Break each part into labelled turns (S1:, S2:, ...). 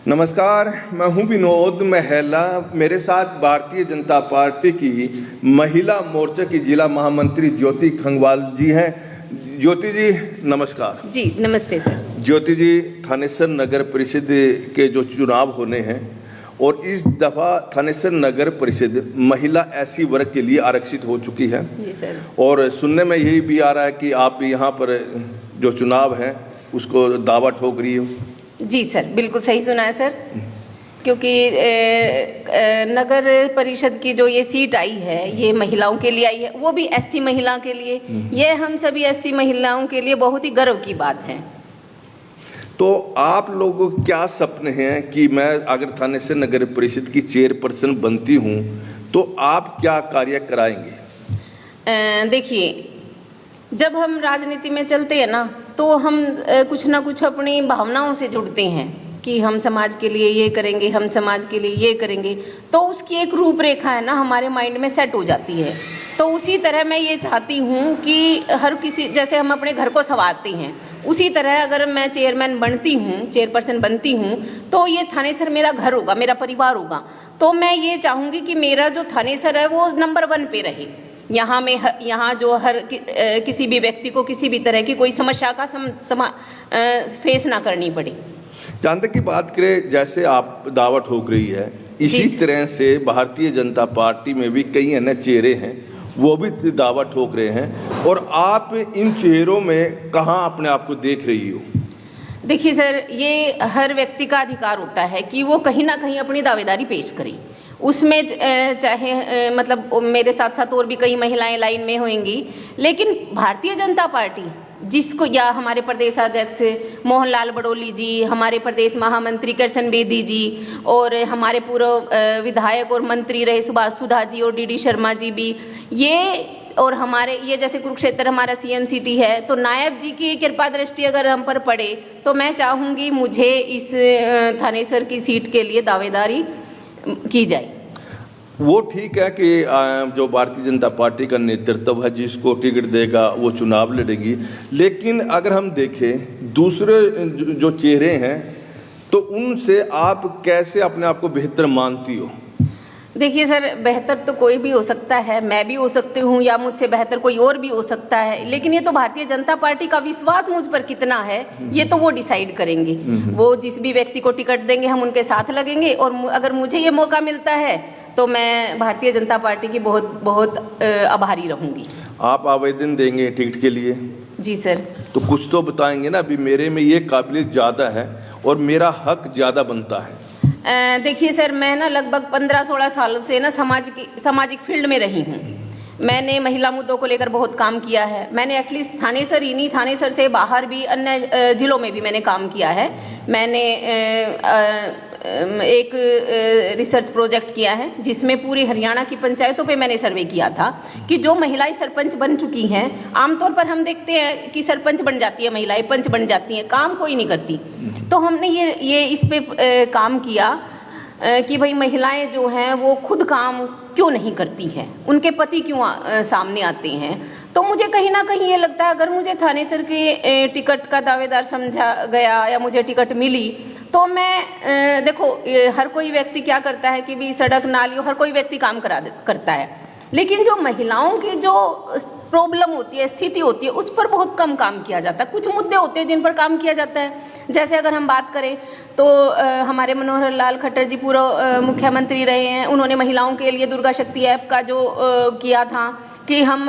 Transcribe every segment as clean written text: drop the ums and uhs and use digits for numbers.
S1: नमस्कार, मैं हूं विनोद महला। मेरे साथ भारतीय जनता पार्टी की महिला मोर्चा की जिला महामंत्री ज्योति खंगवाल जी हैं। ज्योति जी नमस्कार।
S2: जी नमस्ते सर।
S1: ज्योति जी, थानेसर नगर परिषद के जो चुनाव होने हैं और इस दफ़ा थानेसर नगर परिषद महिला एससी वर्ग के लिए आरक्षित हो चुकी है।
S2: जी सर। और
S1: सुनने में यही भी आ रहा है कि आप यहाँ पर जो चुनाव है उसको दावा ठोक रही हो।
S2: जी सर, बिल्कुल सही सुना है सर, क्योंकि नगर परिषद की जो ये सीट आई है ये महिलाओं के लिए आई है, वो भी एससी महिला के लिए। ये हम सभी एससी महिलाओं के लिए बहुत ही गर्व की बात है।
S1: तो आप लोगों को क्या सपने हैं कि मैं अगर थानेसर नगर परिषद की चेयरपर्सन बनती हूँ तो आप क्या कार्य कराएंगे?
S2: देखिए, जब हम राजनीति में चलते हैं ना तो हम कुछ ना कुछ अपनी भावनाओं से जुड़ते हैं कि हम समाज के लिए ये करेंगे, हम समाज के लिए ये करेंगे, तो उसकी एक रूपरेखा है ना हमारे माइंड में सेट हो जाती है। तो उसी तरह मैं ये चाहती हूँ कि हर किसी, जैसे हम अपने घर को संवारते हैं, उसी तरह अगर मैं चेयरमैन बनती हूँ, चेयरपर्सन बनती हूँ, तो ये थानेसर मेरा घर होगा, मेरा परिवार होगा। तो मैं ये चाहूँगी कि मेरा जो थानेसर है वो नंबर 1 पे रहे। यहाँ जो हर किसी भी व्यक्ति को किसी भी तरह की कोई समस्या का फेस ना करनी पड़े।
S1: जहाँ तक की बात करें, जैसे आप दावा ठोक रही है, इसी तरह से भारतीय जनता पार्टी में भी कई अन्य चेहरे हैं, वो भी दावा ठोक रहे हैं। और आप इन चेहरों में कहाँ अपने आप को देख रही हो? देखिए
S2: सर, ये हर व्यक्ति का अधिकार होता है कि वो कहीं ना कहीं अपनी दावेदारी पेश करे। उसमें चाहे मतलब मेरे साथ साथ और भी कई महिलाएं लाइन में होंगी, लेकिन भारतीय जनता पार्टी जिसको, या हमारे प्रदेश अध्यक्ष मोहनलाल बड़ोली जी, हमारे प्रदेश महामंत्री कृष्ण बेदी जी, और हमारे पूर्व विधायक और मंत्री रहे सुभाष सुधा जी और डीडी शर्मा जी भी, ये और हमारे ये जैसे कुरुक्षेत्र हमारा सीएम सिटी है, तो नायब जी की कृपा दृष्टि अगर हम पर पड़े तो मैं चाहूँगी मुझे इस थानेसर की सीट के लिए दावेदारी की जाए।
S1: वो ठीक है कि जो भारतीय जनता पार्टी का नेतृत्व है, जिसको टिकट देगा वो चुनाव लड़ेगी, लेकिन अगर हम देखें दूसरे जो चेहरे हैं तो उनसे आप कैसे अपने आप को बेहतर मानती हो?
S2: देखिए सर, बेहतर तो कोई भी हो सकता है, मैं भी हो सकती हूँ या मुझसे बेहतर कोई और भी हो सकता है, लेकिन ये तो भारतीय जनता पार्टी का विश्वास मुझ पर कितना है ये तो वो डिसाइड करेंगे। वो जिस भी व्यक्ति को टिकट देंगे हम उनके साथ लगेंगे, और अगर मुझे ये मौका मिलता है तो मैं भारतीय जनता पार्टी की बहुत बहुत आभारी रहूँगी।
S1: आप आवेदन देंगे टिकट के लिए?
S2: जी सर।
S1: तो कुछ तो बताएंगे ना, अभी मेरे में ये काबिलियत ज़्यादा है और मेरा हक ज़्यादा बनता है।
S2: देखिए सर, मैं ना लगभग 15-16 सालों से ना सामाजिक फील्ड में रही हूँ। मैंने महिला मुद्दों को लेकर बहुत काम किया है। मैंने एटलीस्ट थानेसर ही नहीं, थानेसर से बाहर भी अन्य जिलों में भी मैंने काम किया है। मैंने एक रिसर्च प्रोजेक्ट किया है जिसमें पूरी हरियाणा की पंचायतों पे मैंने सर्वे किया था कि जो महिलाएं सरपंच बन चुकी हैं, आमतौर पर हम देखते हैं कि सरपंच बन जाती है महिलाएं, पंच बन जाती हैं, काम कोई नहीं करती। तो हमने ये इस पे काम किया कि भाई महिलाएं जो हैं वो खुद काम क्यों नहीं करती हैं, उनके पति क्यों सामने आते हैं। तो मुझे कहीं ना कहीं ये लगता है अगर मुझे थानेसर के टिकट का दावेदार समझा गया या मुझे टिकट मिली तो मैं देखो, हर कोई व्यक्ति क्या करता है कि भी सड़क नाली हर कोई व्यक्ति काम करता है, लेकिन जो महिलाओं की जो प्रॉब्लम होती है, स्थिति होती है, उस पर बहुत कम काम किया जाता है। कुछ मुद्दे होते हैं जिन पर काम किया जाता है। जैसे अगर हम बात करें तो हमारे मनोहर लाल खट्टर जी पूर्व मुख्यमंत्री रहे हैं, उन्होंने महिलाओं के लिए दुर्गा शक्ति ऐप का जो किया था कि हम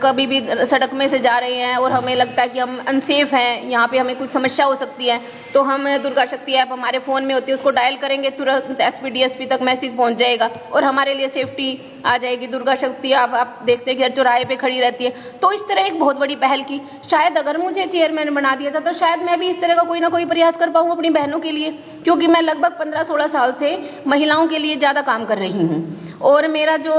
S2: कभी भी सड़क में से जा रहे हैं और हमें लगता है कि हम अनसेफ हैं, यहाँ पे हमें कुछ समस्या हो सकती है, तो हम दुर्गा शक्ति ऐप हमारे फ़ोन में होती है, उसको डायल करेंगे, तुरंत एसपी डीएसपी तक मैसेज पहुँच जाएगा और हमारे लिए सेफ्टी आ जाएगी। दुर्गा शक्ति आप देखते हैं कि हर चौराहे पे खड़ी रहती है। तो इस तरह एक बहुत बड़ी पहल की। शायद अगर मुझे चेयरमैन बना दिया जाता तो शायद मैं भी इस तरह का कोई ना कोई प्रयास कर पाऊँ अपनी बहनों के लिए, क्योंकि मैं लगभग 15-16 साल से महिलाओं के लिए ज़्यादा काम कर रही हूँ और मेरा जो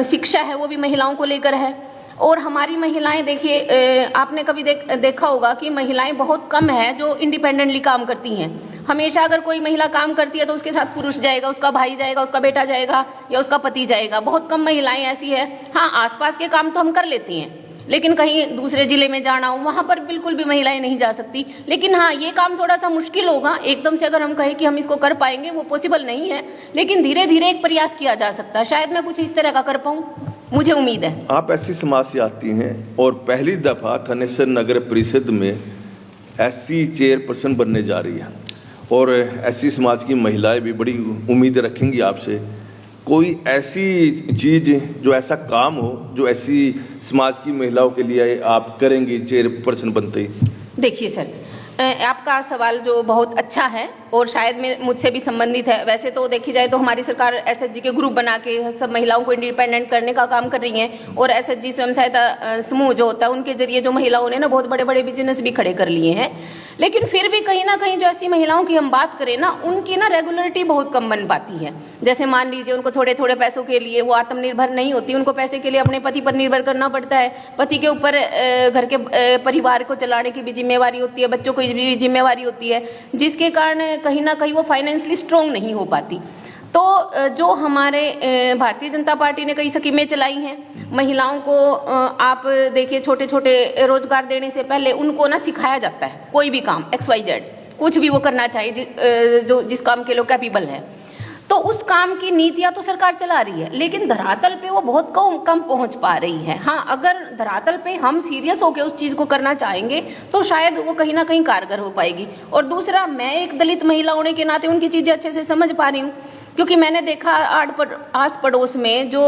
S2: शिक्षा है वो भी महिलाओं को लेकर है। और हमारी महिलाएं, देखिए आपने कभी देखा होगा कि महिलाएं बहुत कम है जो इंडिपेंडेंटली काम करती हैं। हमेशा अगर कोई महिला काम करती है तो उसके साथ पुरुष जाएगा, उसका भाई जाएगा, उसका बेटा जाएगा या उसका पति जाएगा। बहुत कम महिलाएं ऐसी है। हाँ, आसपास के काम तो हम कर लेती हैं, लेकिन कहीं दूसरे जिले में जाना हो वहाँ पर बिल्कुल भी महिलाएं नहीं जा सकती। लेकिन हाँ, ये काम थोड़ा सा मुश्किल होगा, एकदम से अगर हम कहें कि हम इसको कर पाएंगे वो पॉसिबल नहीं है, लेकिन धीरे धीरे एक प्रयास किया जा सकता है। शायद मैं कुछ इस तरह का कर पाऊँ, मुझे उम्मीद है।
S1: आप ऐसी समाज से आती हैं और पहली दफ़ा थानेसर नगर परिषद में ऐसी चेयरपर्सन बनने जा रही है और ऐसी समाज की महिलाएं भी बड़ी उम्मीद रखेंगी आपसे। कोई ऐसी चीज़ जो ऐसा काम हो जो ऐसी समाज की महिलाओं के लिए आप करेंगी चेयरपर्सन बनते ही?
S2: देखिए सर, आपका सवाल जो बहुत अच्छा है और शायद मुझसे भी संबंधित है। वैसे तो देखी जाए तो हमारी सरकार एसएचजी के ग्रुप बना के सब महिलाओं को इंडिपेंडेंट करने का काम कर रही है और एसएचजी स्वयं सहायता समूह जो होता है उनके जरिए जो महिलाओं ने ना बहुत बड़े बड़े बिजनेस भी खड़े कर लिए हैं। लेकिन फिर भी कहीं ना कहीं जो ऐसी महिलाओं की हम बात करें ना, उनकी ना रेगुलरिटी बहुत कम बन पाती है। जैसे मान लीजिए उनको थोड़े थोड़े पैसों के लिए वो आत्मनिर्भर नहीं होती, उनको पैसे के लिए अपने पति पर निर्भर करना पड़ता है। पति के ऊपर घर के परिवार को चलाने की भी जिम्मेवारी होती है, बच्चों की भी जिम्मेवारी होती है, जिसके कारण कहीं ना कहीं वो फाइनेंशियली स्ट्रोंग नहीं हो पाती। तो जो हमारे भारतीय जनता पार्टी ने कई स्कीमें चलाई हैं महिलाओं को, आप देखिए छोटे छोटे रोजगार देने से पहले उनको ना सिखाया जाता है कोई भी काम XYZ कुछ भी वो करना चाहिए जो जिस काम के लोग कैपेबल हैं। तो उस काम की नीतियां तो सरकार चला रही है, लेकिन धरातल पे वो बहुत कम पहुंच पा रही है। हाँ, अगर धरातल पे हम सीरियस होकर उस चीज को करना चाहेंगे तो शायद वो कहीं ना कहीं कारगर हो पाएगी। और दूसरा, मैं एक दलित महिला होने के नाते उनकी चीजें अच्छे से समझ पा रही हूँ, क्योंकि मैंने देखा आस पड़ोस में जो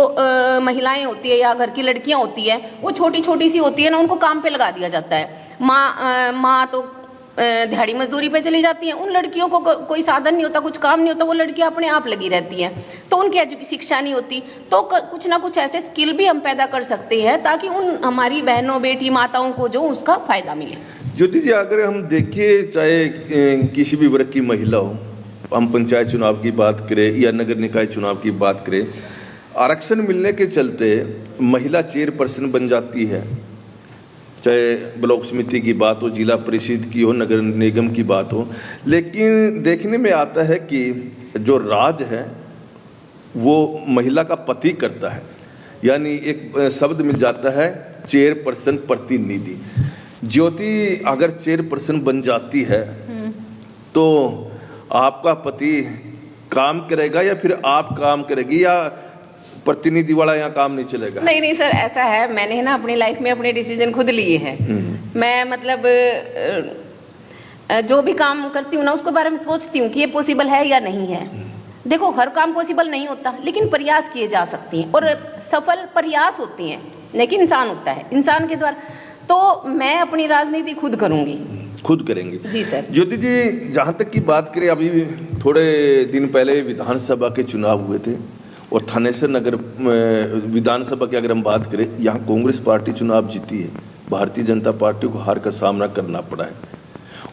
S2: महिलाएं होती है या घर की लड़कियां होती है वो छोटी छोटी सी होती है ना, उनको काम पे लगा दिया जाता है। माँ तो दिहाड़ी मजदूरी पे चली जाती हैं, उन लड़कियों को कोई साधन नहीं होता, कुछ काम नहीं होता, वो लड़कियां अपने आप लगी रहती हैं, तो उनकी शिक्षा नहीं होती। तो कुछ ना कुछ ऐसे स्किल भी हम पैदा कर सकते हैं ताकि उन हमारी बहनों बेटी माताओं को जो उसका फायदा मिले।
S1: ज्योति जी, अगर हम देखें चाहे किसी भी वर्ग की महिला हो, हम पंचायत चुनाव की बात करें या नगर निकाय चुनाव की बात करें, आरक्षण मिलने के चलते महिला चेयरपर्सन बन जाती है, चाहे ब्लॉक समिति की बात हो, जिला परिषद की हो, नगर निगम की बात हो। लेकिन देखने में आता है कि जो राज है वो महिला का पति करता है, यानी एक शब्द मिल जाता है चेयरपर्सन प्रतिनिधि। ज्योति अगर चेयरपर्सन बन जाती है तो आपका पति काम करेगा या फिर आप काम करेगी, या प्रतिनिधि वाला यहाँ काम नहीं चलेगा?
S2: नहीं सर, ऐसा है, मैंने ना अपनी लाइफ में अपने डिसीजन खुद लिए हैं। मैं मतलब जो भी काम करती हूँ ना उसके बारे में सोचती हूँ कि ये पॉसिबल है या नहीं है। देखो, हर काम पॉसिबल नहीं होता, लेकिन प्रयास किए जा सकते हैं और सफल प्रयास होते हैं, लेकिन इंसान होता है, इंसान के द्वारा। तो मैं अपनी राजनीति खुद करूंगी। खुद करेंगे? जी सर।
S1: ज्योति जी, जहाँ तक की बात करें, अभी थोड़े दिन पहले विधानसभा के चुनाव हुए थे और थानेसर नगर विधानसभा की अगर हम बात करें, यहाँ कांग्रेस पार्टी चुनाव जीती है, भारतीय जनता पार्टी को हार का सामना करना पड़ा है।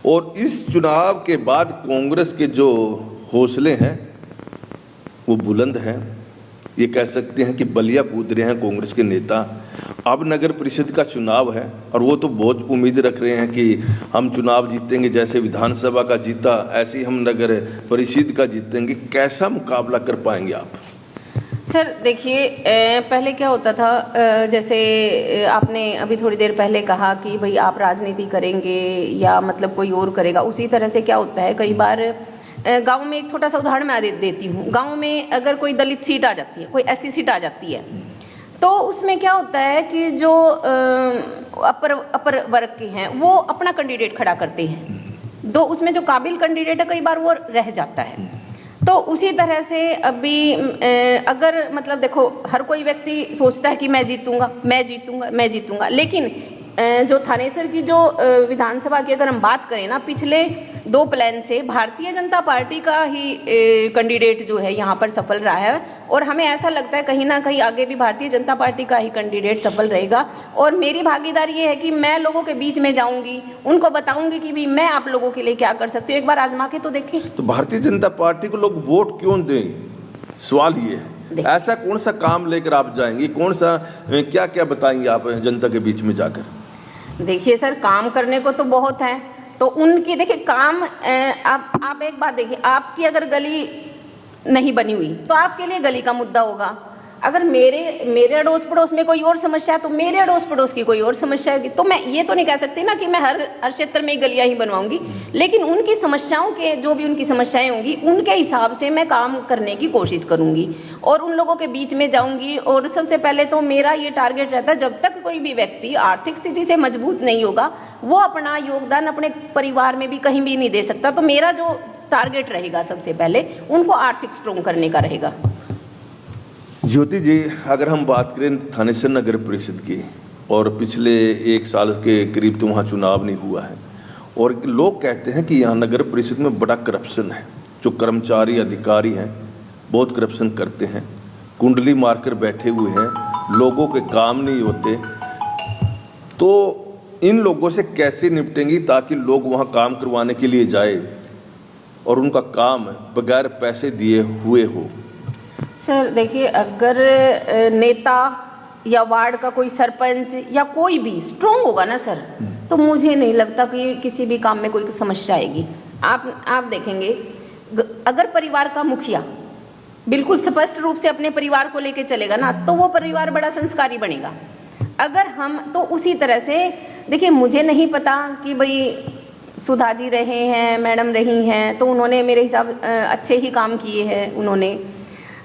S1: और इस चुनाव के बाद कांग्रेस के जो हौसले हैं वो बुलंद हैं, ये कह सकते हैं कि बलिया कूद रहे हैं कांग्रेस के नेता। अब नगर परिषद का चुनाव है और वो तो बहुत उम्मीद रख रहे हैं कि हम चुनाव जीतेंगे, जैसे विधानसभा का जीता ऐसे ही हम नगर परिषद का जीतेंगे। कैसा मुकाबला कर पाएंगे आप?
S2: सर देखिए, पहले क्या होता था, जैसे आपने अभी थोड़ी देर पहले कहा कि भाई आप राजनीति करेंगे या मतलब कोई और करेगा, उसी तरह से क्या होता है, कई बार गांव में एक छोटा सा उदाहरण मैं देती हूँ। गांव में अगर कोई दलित सीट आ जाती है, कोई ऐसी सीट आ जाती है, तो उसमें क्या होता है कि जो अपर वर्ग के हैं वो अपना कैंडिडेट खड़ा करते हैं, तो उसमें जो काबिल कैंडिडेट है कई बार वो रह जाता है। तो उसी तरह से अभी अगर मतलब देखो, हर कोई व्यक्ति सोचता है कि मैं जीतूंगा मैं जीतूंगा मैं जीतूंगा, लेकिन जो थानेसर की जो विधानसभा की अगर हम बात करें ना, पिछले 2 प्लान से भारतीय जनता पार्टी का ही कैंडिडेट जो है यहाँ पर सफल रहा है और हमें ऐसा लगता है कहीं ना कहीं आगे भी भारतीय जनता पार्टी का ही कैंडिडेट सफल रहेगा। और मेरी भागीदारी ये है कि मैं लोगों के बीच में जाऊंगी, उनको बताऊंगी कि भी मैं आप लोगों के लिए क्या कर सकती हूँ, एक बार आजमा के तो देखें।
S1: तो भारतीय जनता पार्टी को लोग वोट क्यों दें? सवाल ये है, ऐसा कौन सा काम लेकर आप जाएंगी, कौन सा क्या क्या बताएंगे आप जनता के बीच में जाकर?
S2: देखिए सर, काम करने को तो बहुत है, तो उनकी देखिए काम, आप एक बात देखिए, आपकी अगर गली नहीं बनी हुई तो आपके लिए गली का मुद्दा होगा। अगर मेरे अड़ोस पड़ोस में कोई और समस्या है तो मेरे अड़ोस पड़ोस की कोई और समस्या होगी। तो मैं ये तो नहीं कह सकती ना कि मैं हर क्षेत्र में गलियां ही बनवाऊंगी, लेकिन उनकी समस्याओं के जो भी उनकी समस्याएं होंगी उनके हिसाब से मैं काम करने की कोशिश करूंगी और उन लोगों के बीच में जाऊंगी। और सबसे पहले तो मेरा ये टारगेट रहता है, जब तक कोई भी व्यक्ति आर्थिक स्थिति से मजबूत नहीं होगा वो अपना योगदान अपने परिवार में भी कहीं भी नहीं दे सकता। तो मेरा जो टारगेट रहेगा सबसे पहले उनको आर्थिक स्ट्रॉन्ग करने का रहेगा।
S1: ज्योति जी, अगर हम बात करें थानेसर नगर परिषद की, और पिछले 1 साल के करीब तो वहाँ चुनाव नहीं हुआ है, और लोग कहते हैं कि यहाँ नगर परिषद में बड़ा करप्शन है, जो कर्मचारी अधिकारी हैं बहुत करप्शन करते हैं, कुंडली मारकर बैठे हुए हैं, लोगों के काम नहीं होते। तो इन लोगों से कैसे निपटेंगी ताकि लोग वहाँ काम करवाने के लिए जाए और उनका काम बगैर पैसे दिए हुए हो?
S2: सर देखिए, अगर नेता या वार्ड का कोई सरपंच या कोई भी स्ट्रॉन्ग होगा ना सर, तो मुझे नहीं लगता कि किसी भी काम में कोई समस्या आएगी। आप देखेंगे, अगर परिवार का मुखिया बिल्कुल स्पष्ट रूप से अपने परिवार को लेके चलेगा ना, तो वो परिवार बड़ा संस्कारी बनेगा। अगर हम तो उसी तरह से देखिए, मुझे नहीं पता कि भाई सुधा जी रहे हैं, मैडम रही हैं, तो उन्होंने मेरे हिसाब अच्छे ही काम किए हैं उन्होंने।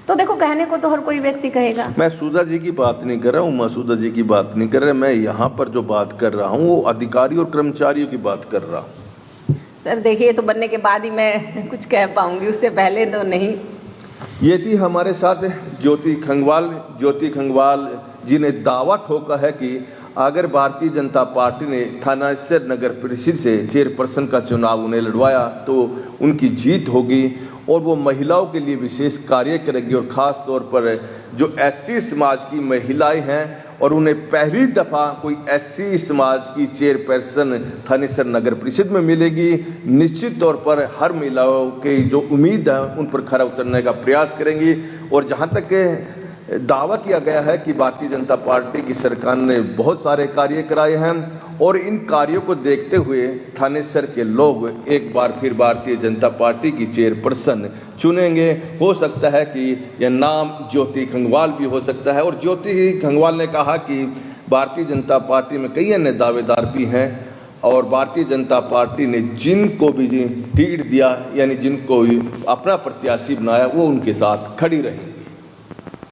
S2: तो देखो, कहने को तो हर कोई व्यक्ति कहेगा।
S1: मैं सुधा जी की बात नहीं कर रहा हूँ, मसूदा जी की बात नहीं कर रहा, मैं यहाँ पर जो बात कर रहा हूँ वो अधिकारी और कर्मचारियों की बात कर रहा हूँ।
S2: सर देखिए, तो बनने के बाद ही मैं कुछ कह पाऊंगी, उससे पहले तो नहीं।
S1: ये थी हमारे साथ ज्योति खंगवाल। ज्योति खंगवाल जी ने दावा ठोका है कि अगर भारतीय जनता पार्टी ने थानेसर नगर परिषद से चेयरपर्सन का चुनाव उन्हें लड़वाया तो उनकी जीत होगी और वो महिलाओं के लिए विशेष कार्य करेंगी, और ख़ास तौर पर जो एससी समाज की महिलाएं हैं और उन्हें पहली दफ़ा कोई एससी समाज की चेयरपर्सन थानेसर नगर परिषद में मिलेगी। निश्चित तौर पर हर महिलाओं की जो उम्मीद है उन पर खरा उतरने का प्रयास करेंगी। और जहाँ तक दावा किया गया है कि भारतीय जनता पार्टी की सरकार ने बहुत सारे कार्य कराए हैं और इन कार्यों को देखते हुए थानेसर के लोग एक बार फिर भारतीय जनता पार्टी की चेयरपर्सन चुनेंगे। हो सकता है कि यह नाम ज्योति खंगवाल भी हो सकता है। और ज्योति खंगवाल ने कहा कि भारतीय जनता पार्टी में कई अन्य दावेदार भी हैं और भारतीय जनता पार्टी ने जिनको भी टिकट दिया, यानी जिनको अपना प्रत्याशी बनाया, वो उनके साथ खड़ी रही।